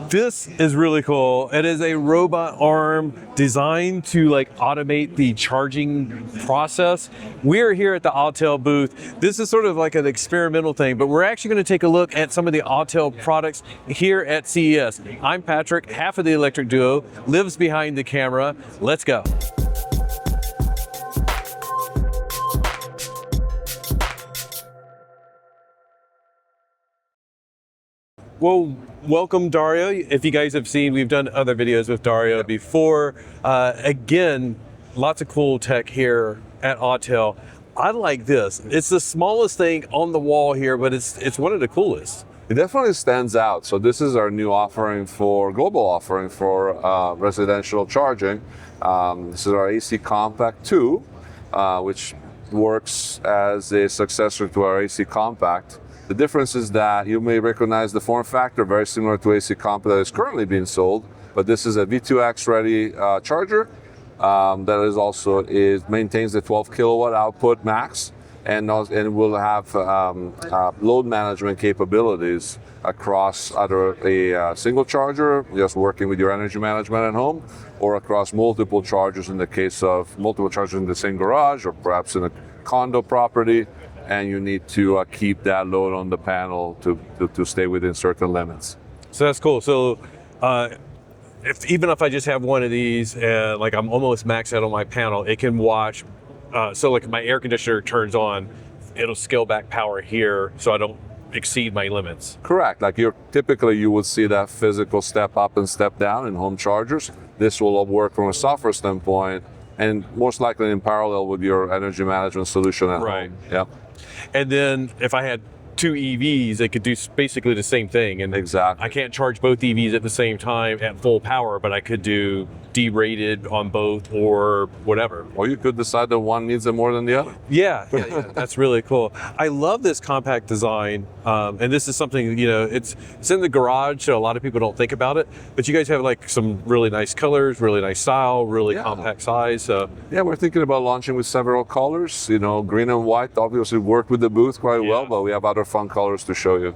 This is really cool. It is a robot arm designed to like automate the charging process. We're here at the Autel booth. This is sort of like an experimental thing, but we're actually going to take a look at some of the Autel products here at CES. I'm Patrick, half of the electric duo, lives behind the camera. Let's go. Well, welcome Dario. If you guys have seen, we've done other videos with Dario before. Again, lots of cool tech here at Autel. I like this. It's the smallest thing on the wall here, but it's one of the coolest. It definitely stands out. So this is our new offering global offering for residential charging. This is our AC Compact 2, which works as a successor to our AC Compact. The difference is that you may recognize the form factor, very similar to AC Compact that is currently being sold, but this is a V2X ready charger that maintains the 12 kilowatt output max and will have load management capabilities across either a single charger, just working with your energy management at home, or across multiple chargers in the case of multiple chargers in the same garage or perhaps in a condo property, and you need to keep that load on the panel to stay within certain limits. So that's cool. So even if I just have one of these and like I'm almost maxed out on my panel, it can watch. So like my air conditioner turns on, it'll scale back power here so I don't exceed my limits. Correct. Like typically you would see that physical step up and step down in home chargers. This will work from a software standpoint and most likely in parallel with your energy management solution at home. Yeah. And then if I had two EVs, it could do basically the same thing. And exactly. I can't charge both EVs at the same time at full power, but I could do derated on both or whatever. Or you could decide that one needs it more than the other. Yeah, that's really cool. I love this compact design. And this is something, it's in the garage, so a lot of people don't think about it. But you guys have like some really nice colors, really nice style, really compact size. Yeah, we're thinking about launching with several colors. Green and white obviously work with the booth quite well, but we have other fun colors to show you.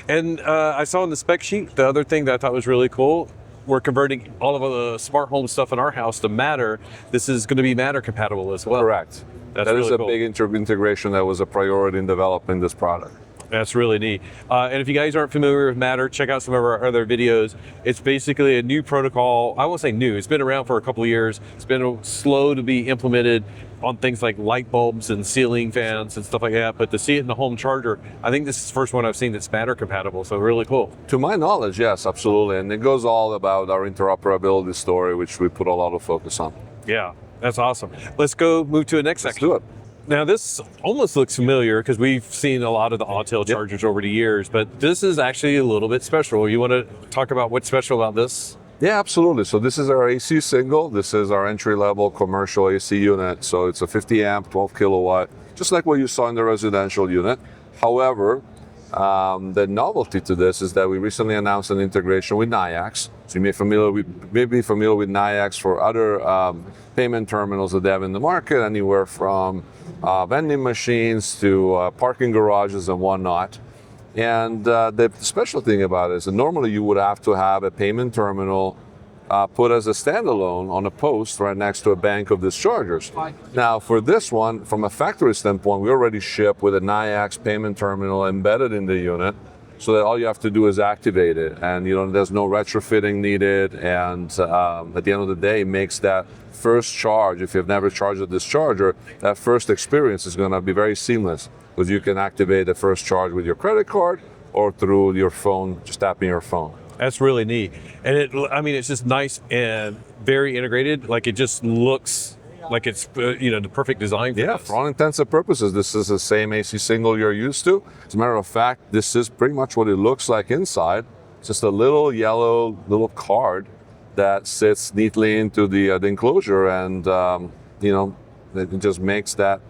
And I saw in the spec sheet, the other thing that I thought was really cool, we're converting all of the smart home stuff in our house to Matter. This is going to be Matter compatible as well. Correct. That really is a big integration that was a priority in developing this product. That's really neat. And if you guys aren't familiar with Matter, check out some of our other videos. It's basically a new protocol. I won't say new, it's been around for a couple of years. It's been slow to be implemented on things like light bulbs and ceiling fans and stuff like that. But to see it in the home charger, I think this is the first one I've seen that's Matter compatible. So really cool. To my knowledge, yes, absolutely. And it goes all about our interoperability story, which we put a lot of focus on. Yeah, that's awesome. Let's go move to the next section. Let's do it. Now this almost looks familiar because we've seen a lot of the Autel chargers over the years, but this is actually a little bit special. You want to talk about what's special about this? Yeah, absolutely. So this is our AC single. This is our entry-level commercial AC unit. So it's a 50 amp, 12 kilowatt, just like what you saw in the residential unit. However, the novelty to this is that we recently announced an integration with NIAX. So you may be familiar with NIAX for other payment terminals that they have in the market, anywhere from vending machines to parking garages and whatnot. And the special thing about it is that normally you would have to have a payment terminal put as a standalone on a post right next to a bank of dischargers. Now for this one, from a factory standpoint, we already ship with a NIAX payment terminal embedded in the unit, so that all you have to do is activate it, and there's no retrofitting needed. And at the end of the day, it makes that first charge, if you've never charged a discharger, that first experience is going to be very seamless, because you can activate the first charge with your credit card or through your phone, just tapping your phone. That's really neat. And it's just nice and very integrated. Like it just looks like it's the perfect design for this. For all intents and purposes, this is the same AC single you're used to. As a matter of fact, this is pretty much what it looks like inside. It's just a little yellow card that sits neatly into the enclosure, and it just makes that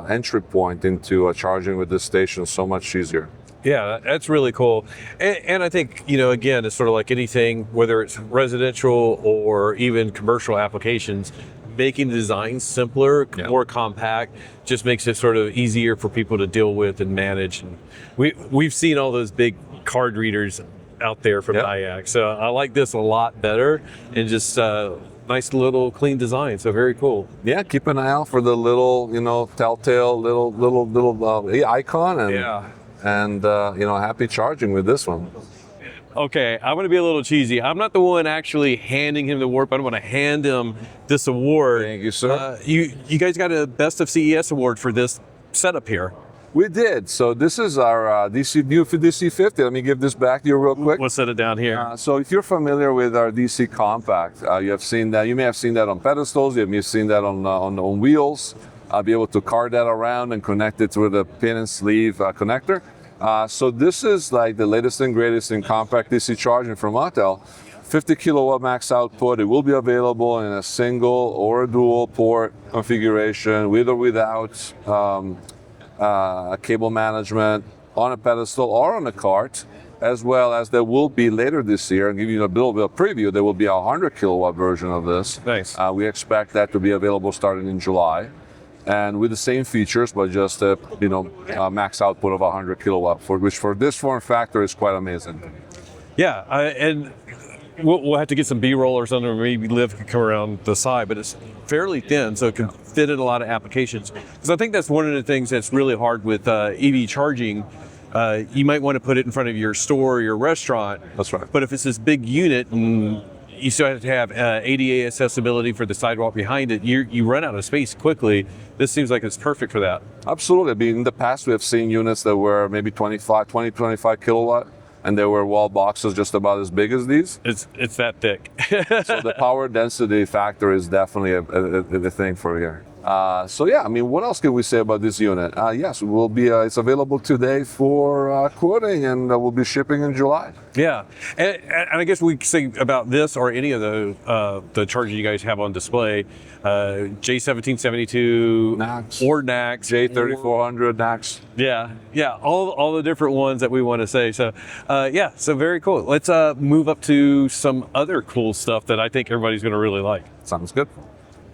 entry point into charging with this station so much easier. Yeah, that's really cool. And I think, again, it's sort of like anything, whether it's residential or even commercial applications, making the design simpler, more compact, just makes it sort of easier for people to deal with and manage. And we've seen all those big card readers out there from Nyack. So I like this a lot better, and just nice little clean design. So very cool. Yeah, keep an eye out for the little, telltale little icon, and happy charging with this one. Okay, I'm going to be a little cheesy. I'm not the one actually handing him the award, but I'm going to hand him this award. Thank you, sir. You guys got a Best of CES award for this setup here. We did. So this is our new DC50. Let me give this back to you real quick. We'll set it down here. So if you're familiar with our DC Compact, you have seen that. You may have seen that on pedestals. You may have seen that on wheels. I'll be able to cart that around and connect it with a pin and sleeve connector. So this is like the latest and greatest in compact DC charging from Autel. 50 kilowatt max output. It will be available in a single or a dual port configuration, with or without cable management, on a pedestal or on a cart, as well as there will be later this year, and give you a little bit of preview, there will be a 100 kilowatt version of this. Nice. We expect that to be available starting in July, and with the same features, but just a max output of 100 kilowatt, which for this form factor is quite amazing. Yeah, and we'll have to get some B-roll or something, or maybe Liv can come around the side, but it's fairly thin, so it can fit in a lot of applications. Because I think that's one of the things that's really hard with EV charging. You might want to put it in front of your store or your restaurant. That's right. But if it's this big unit and you still have to have ADA accessibility for the sidewalk behind it, you run out of space quickly. This seems like it's perfect for that. Absolutely. I mean, in the past, we have seen units that were maybe 25 kilowatt, and they were wall boxes just about as big as these. It's that thick. So the power density factor is definitely a thing for here. What else can we say about this unit? Yes, it's available today for quoting, and we'll be shipping in July. Yeah, and I guess we could say about this or any of the chargers you guys have on display, J1772 NACS. or NACS, J3400 NACS. Yeah, all the different ones that we want to say. So so very cool. Let's move up to some other cool stuff that I think everybody's going to really like. Sounds good.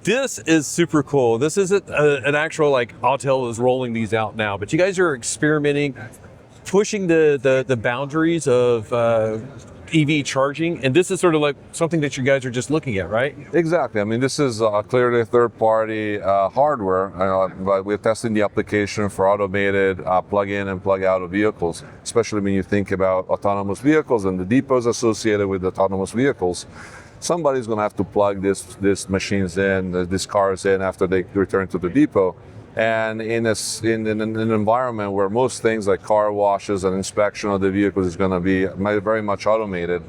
This is super cool. This isn't an actual, like, Autel is rolling these out now, but you guys are experimenting, pushing the boundaries of EV charging, and this is sort of like something that you guys are just looking at, right? Exactly. I mean, this is clearly third-party hardware, but we're testing the application for automated plug-in and plug-out of vehicles, especially when you think about autonomous vehicles and the depots associated with autonomous vehicles. Somebody's going to have to plug these machines in, these cars in after they return to the depot. And in an environment where most things like car washes and inspection of the vehicles is going to be very much automated,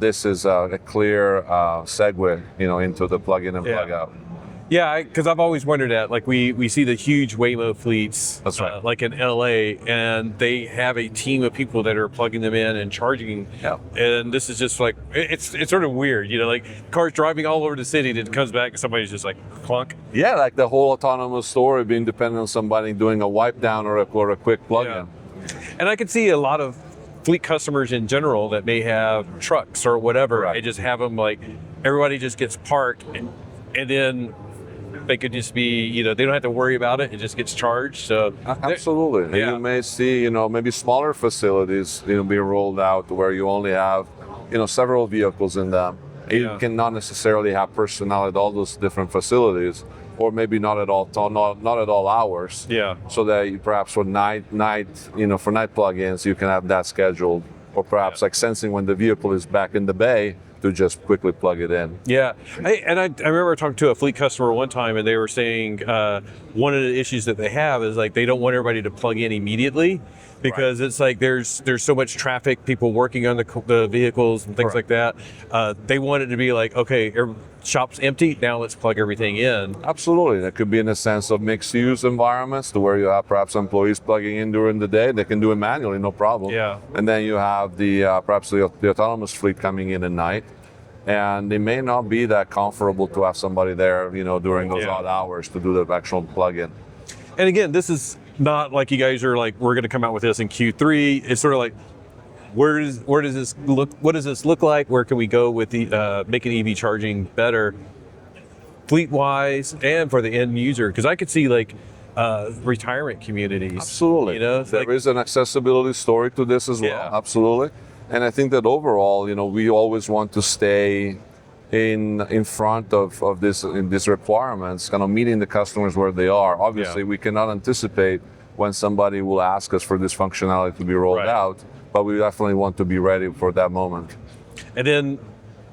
this is a clear segue, into the plug-in and plug-out. Yeah, because I've always wondered that. Like we see the huge Waymo fleets, that's right, like in LA, and they have a team of people that are plugging them in and charging. Yeah. And this is just like it's sort of weird, like cars driving all over the city, and it comes back and somebody's just like clunk. Yeah, like the whole autonomous story being dependent on somebody doing a wipe down or a quick plug-in. Yeah. And I could see a lot of fleet customers in general that may have trucks or whatever. Right. They just have them like everybody just gets parked, and then they could just be, they don't have to worry about it. It just gets charged. So absolutely. Yeah. You may see, maybe smaller facilities, being rolled out where you only have, several vehicles in them. Yeah. You cannot necessarily have personnel at all those different facilities, or maybe not at all hours. Yeah. So that you, perhaps for night, for night plug-ins, you can have that scheduled, or perhaps like sensing when the vehicle is back in the bay, to just quickly plug it in. Yeah, I remember talking to a fleet customer one time, and they were saying one of the issues that they have is like they don't want everybody to plug in immediately, because it's like there's so much traffic, people working on the vehicles and things like that. They want it to be like, okay, shop's empty, now let's plug everything in. Absolutely. That could be in a sense of mixed-use environments, to where you have perhaps employees plugging in during the day. They can do it manually, no problem. Yeah. And then you have perhaps the autonomous fleet coming in at night. And it may not be that comfortable to have somebody there, during those odd hours to do the actual plug-in. And again, this is not like you guys are like, we're going to come out with this in Q3. It's sort of like, where does this look? What does this look like? Where can we go with the making EV charging better, fleet-wise, and for the end user? Because I could see like retirement communities. Absolutely. You know, There is an accessibility story to this as well. Yeah. Absolutely. And I think that overall, we always want to stay in front of these requirements, kind of meeting the customers where they are. Obviously, we cannot anticipate when somebody will ask us for this functionality to be rolled out, but we definitely want to be ready for that moment. And then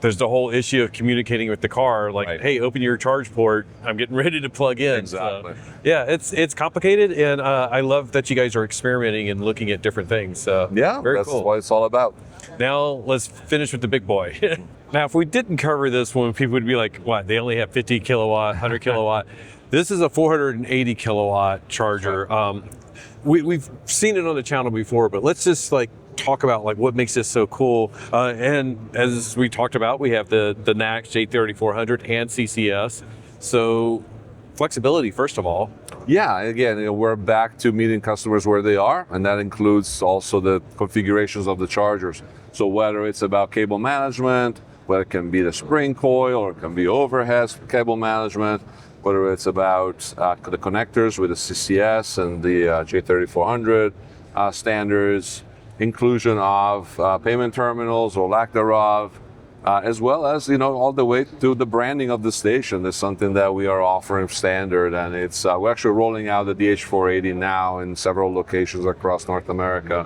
there's the whole issue of communicating with the car, like, hey, open your charge port. I'm getting ready to plug in. Exactly. So, yeah, it's complicated, and I love that you guys are experimenting and looking at different things. So Yeah, very that's cool. what it's all about. Now let's finish with the big boy. Now, if we didn't cover this one, people would be like, what, they only have 50 kilowatt, 100 kilowatt. This is a 480 kilowatt charger. We've seen it on the channel before, but let's just talk about what makes this so cool. And as we talked about, we have the NACS J3400 and CCS. So flexibility, first of all. Yeah, again, we're back to meeting customers where they are, and that includes also the configurations of the chargers. So whether it's about cable management, whether it can be the spring coil, or it can be overhead cable management, whether it's about the connectors with the CCS and the J3400 standards, inclusion of payment terminals or lack thereof, as well as all the way to the branding of the station is something that we are offering standard, and it's we're actually rolling out the DH480 now in several locations across North America.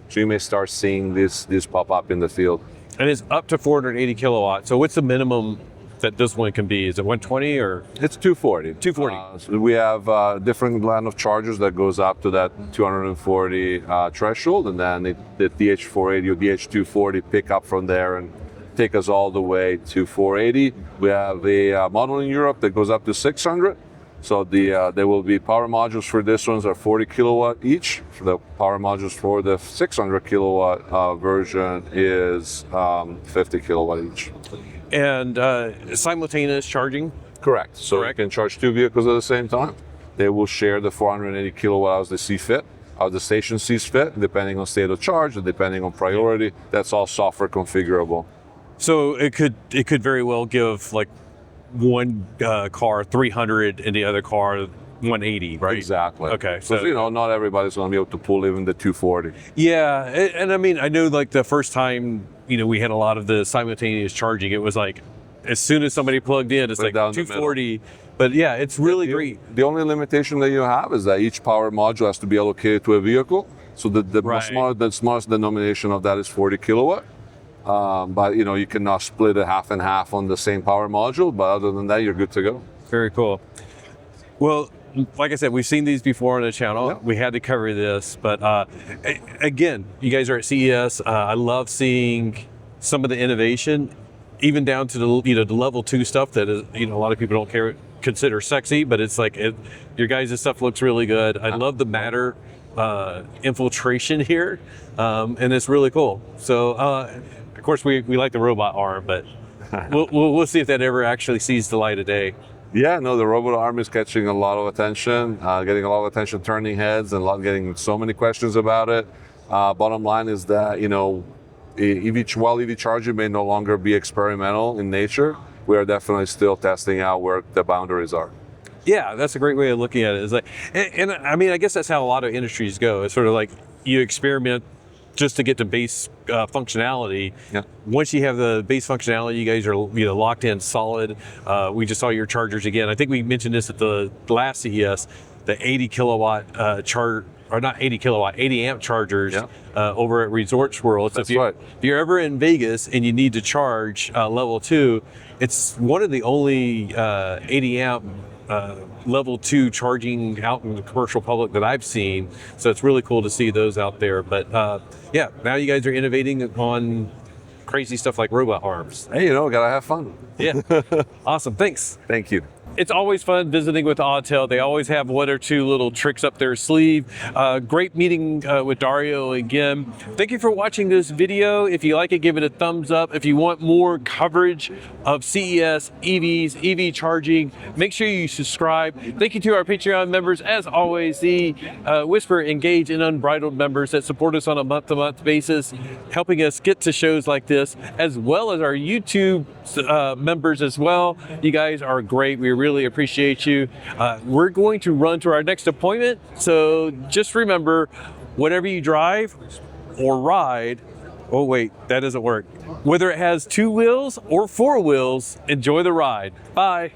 So you may start seeing this pop up in the field. And it's up to 480 kilowatts. So what's the minimum that this one can be? Is it 120 or? It's 240. 240. So we have a different blend of chargers that goes up to that 240 threshold, and then the DH480 or DH240 pick up from there and take us all the way to 480. We have a model in Europe that goes up to 600. So there will be power modules for this ones are 40 kilowatt each. The power modules for the 600 kilowatt version is 50 kilowatt each. And simultaneous charging? Correct. So you can charge two vehicles at the same time. They will share the 480 kilowatt hours they see fit, how the station sees fit, depending on state of charge, and depending on priority. That's all software configurable. So it could very well give one car 300 and the other car 180, right? Exactly. Okay. So not everybody's going to be able to pull even the 240. Yeah, and I mean, I know the first time we had a lot of the simultaneous charging, it was as soon as somebody plugged in, it's down 240. But yeah, it's really great. The only limitation that you have is that each power module has to be allocated to a vehicle. So the smallest denomination of that is 40 kilowatt. But you cannot split it half and half on the same power module. But other than that, you're good to go. Very cool. Well, like I said, we've seen these before on the channel. Yep. We had to cover this, but again, you guys are at CES. I love seeing some of the innovation, even down to the level 2 stuff that is a lot of people don't consider sexy, but it's your guys' stuff looks really good. I love the Matter infiltration here, and it's really cool. So of course we like the robot arm, but we'll see if that ever actually sees the light of day. Yeah, no, the robot arm is catching a lot of attention, getting a lot of attention, turning heads, and getting so many questions about it. Bottom line is that while EV charging may no longer be experimental in nature, we are definitely still testing out where the boundaries are. Yeah, that's a great way of looking at it. It's and I mean, I guess that's how a lot of industries go. It's sort of you experiment just to get the base functionality. Yeah. Once you have the base functionality, you guys are locked in solid. We just saw your chargers again. I think we mentioned this at the last CES, the 80 kilowatt or not 80 kilowatt, 80 amp chargers over at Resorts World. So That's right. If you're ever in Vegas and you need to charge level 2, it's one of the only 80 amp level 2 charging out in the commercial public that I've seen. So it's really cool to see those out there. But yeah, now you guys are innovating on crazy stuff like robot arms. Hey, gotta have fun. Yeah. Awesome. Thanks. Thank you. It's always fun visiting with Autel. They always have one or two little tricks up their sleeve. Great meeting with Dario again. Thank you for watching this video. If you like it, give it a thumbs up. If you want more coverage of CES, EVs, EV charging, make sure you subscribe. Thank you to our Patreon members. As always, the Whisper, Engage, and Unbridled members that support us on a month-to-month basis, helping us get to shows like this, as well as our YouTube members as well. You guys are great. We really appreciate you. We're going to run to our next appointment, so just remember, whatever you drive or ride, oh wait, that doesn't work. Whether it has 2 wheels or 4 wheels, enjoy the ride. Bye.